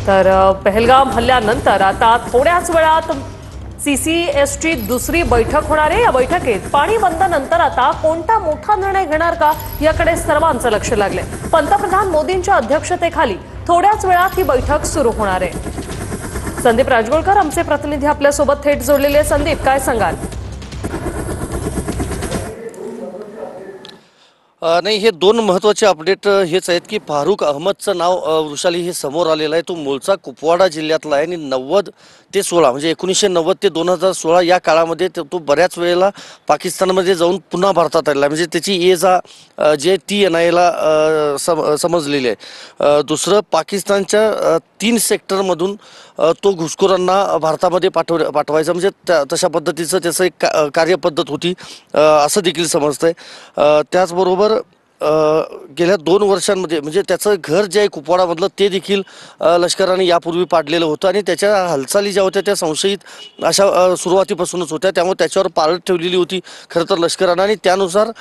तर पहलगाम हल्ल्यानंतर आता थोड्याच वेळात सीसीएसची दुसरी बैठक होणार आहे। या बैठकीत पाणी बंदनंतर आता कोणता मोठा निर्णय घेणार का याकडे सर्वांचं लक्ष लागले। पंतप्रधान मोदींच्या अध्यक्षतेखाली थोड्याच वेळात ही बैठक सुरू होणार आहे। संदीप राजगोळकर आमचे प्रतिनिधी आपल्या सोबत थेट जोडलेले आहेत। संदीप, काय सांगाल? नाही, हे दोन महत्त्वाचे अपडेट हेच आहेत की फारुख अहमदचं नाव वृषाली हे समोर आलेलं आहे। तो मूळचा कुपवाडा जिल्ह्यातला आहे आणि 90 ते 16 म्हणजे 1990 ते 2016 या काळामध्ये तो बऱ्याच वेळेला पाकिस्तानमध्ये जाऊन पुन्हा भारतात आलेला, म्हणजे त्याची एज जे TNI ला समजलेली आहे। दुसरं, पाकिस्तानच्या 3 सेक्टरमधून तो घुसखोरांना भारतामध्ये पाठवायचा, म्हणजे तशा पद्धतीचं त्याचं एक कार्यपद्धत होती असं देखील समजतंय। त्याचबरोबर गेल्या 2 वर्षांमध्ये म्हणजे त्याचं घर जे आहे कुपवाडामधलं ते देखील लष्कराने यापूर्वी पाडलेलं होतं आणि त्याच्या हालचाली ज्या होत्या त्या संशयित अशा सुरुवातीपासूनच होत्या, त्यामुळे त्याच्यावर पाळत ठेवलेली होती खरं तर लष्करानं आणि त्यानुसार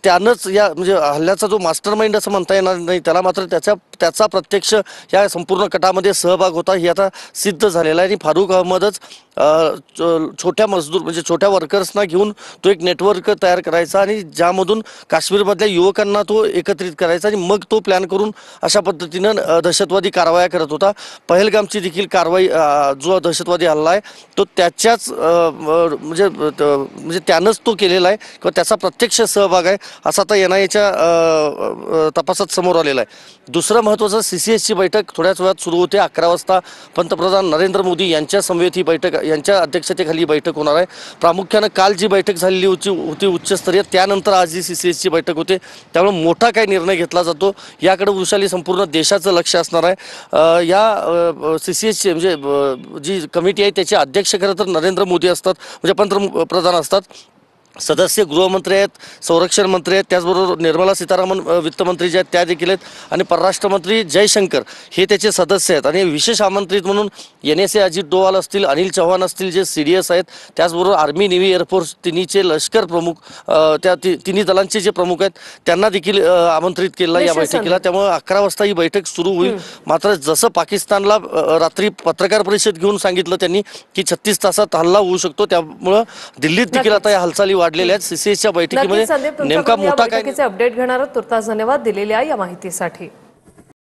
त्यानंच या म्हणजे हल्ल्याचा जो मास्टर माइंड असं म्हणता येणार नाही त्याला, मात्र त्याचा प्रत्यक्ष या संपूर्ण कटामध्ये सहभाग होता हे आता सिद्ध झालेला आहे। आणि फारुख अहमदच छोट्या मजदूर म्हणजे छोट्या वर्कर्सना घेऊन तो एक नेटवर्क तयार करायचा आणि ज्यामधून काश्मीरमधल्या युवकांना तो एकत्रित करायचा आणि मग तो प्लॅन करून अशा पद्धतीनं दहशतवादी कारवाया करत होता। पहलगामची देखील कारवाई जो दहशतवादी हल्ला आहे तो त्याच्याच म्हणजे त्यानंच तो केलेला आहे किंवा त्याचा प्रत्यक्ष सहभाग आहे असा आता NIAच्या तपासात समोर आलेला आहे। दुसरं महत्त्वाचं, CCSची बैठक थोड्याच वेळात सुरू होते। 11 वाजता पंतप्रधान नरेंद्र मोदी यांच्या समवेत ही बैठक, यांच्या अध्यक्षतेखाली बैठक होणार आहे। प्रामुख्यानं काल जी बैठक झालेली होती उच्चस्तरीय, त्यानंतर आज जी CCSची बैठक होते, त्यामुळे मोठा काय निर्णय घेतला जातो याकडे वृषाली संपूर्ण देशाचं लक्ष असणार आहे। या CCSची म्हणजे जी कमिटी आहे त्याचे अध्यक्ष खरं तर नरेंद्र मोदी असतात, म्हणजे पंतप्रधान असतात। सदस्य गृहमंत्री आहेत, संरक्षण मंत्री आहेत, त्याचबरोबर निर्मला सीतारामन वित्तमंत्री जे आहेत त्या देखील आहेत आणि परराष्ट्रमंत्री जयशंकर हे त्याचे सदस्य आहेत। आणि विशेष आमंत्रित म्हणून NSA अजित डोवाल असतील, अनिल चौहान असतील जे CDS आहेत, त्याचबरोबर आर्मी, नेव्ही, एअरफोर्स तिन्हीचे लष्कर प्रमुख, त्या तिन्ही दलांचे जे प्रमुख आहेत त्यांना देखील आमंत्रित केलं या बैठकीला। त्यामुळे 11 वाजता ही बैठक सुरू होईल। मात्र जसं पाकिस्तानला रात्री पत्रकार परिषद घेऊन सांगितलं त्यांनी की 36 तासात हल्ला होऊ शकतो, त्यामुळं दिल्लीत देखील आता या हालचाली वाढलेल्या आहेत। CCSच्या बैठकीमध्ये नेमका मोठा काय अपडेट घेणार तुर्तास धन्यवाद दिलेल्या या माहितीसाठी।